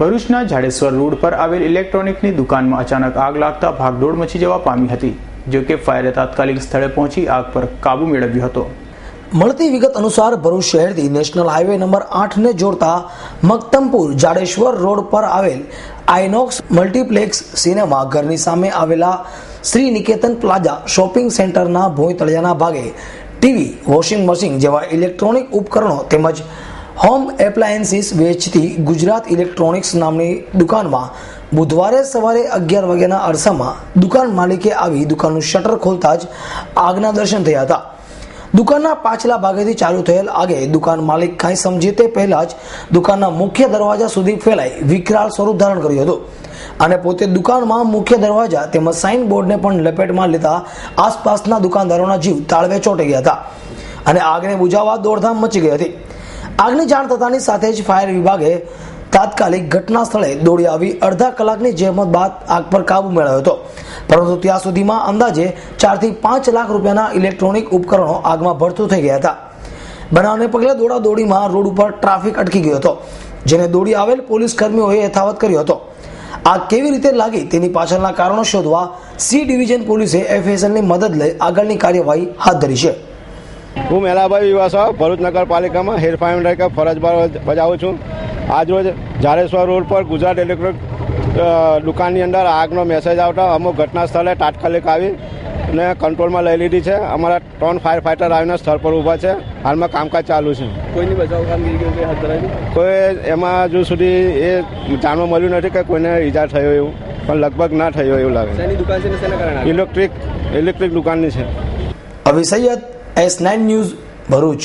ભરૂચના જાડેશ્વર રોડ પર આવેલ ઇલેક્ટ્રોનિકની દુકાનમાં અચાનક આગ લાગતા ભાગદોડ મચી જવા પામી હતી, જો કે ફાયરે તાત્કાલિક સ્થળે પહોંચી આગ પર કાબુ મેળવ્યો હતો। મળતી વિગત અનુસાર ભરૂચ શહેરથી નેશનલ હાઈવે નંબર 8 ને જોડતા મક્તમપુર જાડેશ્વર રોડ પર આવેલ આઇનોક્સ મલ્ટીપ્લેક્સ સિનેમા ઘરની સામે આવેલા શ્રી નિકેતન પ્લાઝા શોપિંગ સેન્ટરના ભોંય તળિયાના ભાગે ટીવી, વોશિંગ મશીન જેવા ઇલેક્ટ્રોનિક ઉપકરણો તેમજ હોમ એપ્લાયન્સીસ વેચતી ગુજરાત ઇલેક્ટ્રોનિક્સ નામની દુકાનમાં બુધવારે સવારે 11 વાગ્યાના અરસામાં દુકાન માલિકે આવી દુકાનનું શટર ખોલતા જ આગના દર્શન થયા હતા। દુકાનના પાછલા ભાગેથી ચાલુ થયેલ આગે દુકાન માલિક કાંઈ સમજે તે પહેલા જ દુકાનના મુખ્ય દરવાજા સુધી ફેલાઈ વિકરાળ સ્વરૂપ ધારણ કર્યું હતું અને પોતે દુકાનમાં મુખ્ય દરવાજા તેમજ સાઇન બોર્ડને પણ લપેટમાં લેતા આસપાસના દુકાનદારોના જીવ તાળવે ચોંટી ગયા હતા અને આગને બુઝાવવા દોડધામ મચી ગઈ હતી। આગની જાણ થતાની સાથે જ ફાયર વિભાગે તાત્કાલિક ઘટના સ્થળે દોડી આવી અડધા કલાકની જહેમત બાદ આગ પર કાબુ મેળવ્યો હતો, પરંતુ ત્યાં સુધીમાં અંદાજે 4 થી 5 લાખ રૂપિયાના ઇલેક્ટ્રોનિક ઉપકરણો આગમાં ભડથું થઈ ગયા હતા। બનાવને પગલે દોડાદોડીમાં રોડ ઉપર ટ્રાફિક અટકી ગયો હતો, જેને દોડી આવેલ પોલીસ કર્મીઓએ યથાવત કર્યો હતો। આગ કેવી રીતે લાગી તેની પાછળના કારણો શોધવા સી ડિવિઝન પોલીસે એફએસએલની મદદ લઈ આગળની કાર્યવાહી હાથ ધરી છે। હું મેલાભાઈ વિવાસા ભરૂચ નગરપાલિકામાં હેરફાઈન તરીકે ફરજ બજાવું છું। આજરોજ જાડેશ્વર રોડ પર ગુજરાત ઇલેક્ટ્રોનિક દુકાનની અંદર આગનો મેસેજ આવતા અમુક ઘટના સ્થળે તાત્કાલિક આવી અને કંટ્રોલમાં લઈ લીધી છે। અમારા 3 ફાયર ફાઈટર આવીને સ્થળ પર ઊભા છે। હાલમાં કામકાજ ચાલુ છે। કોઈની બચાવ કામગીરી હાથ ધરાઈ? કોઈ એમાં હજુ સુધી એ જાણવા મળ્યું નથી કે કોઈને ઈજા થયો એવું, પણ લગભગ ના થયો એવું લાગે। શેની દુકાન છે ને શેના કારણે? ઇલેક્ટ્રિક દુકાનની છે। અભિ સૈયદ, S9 ન્યૂઝ, ભરૂચ।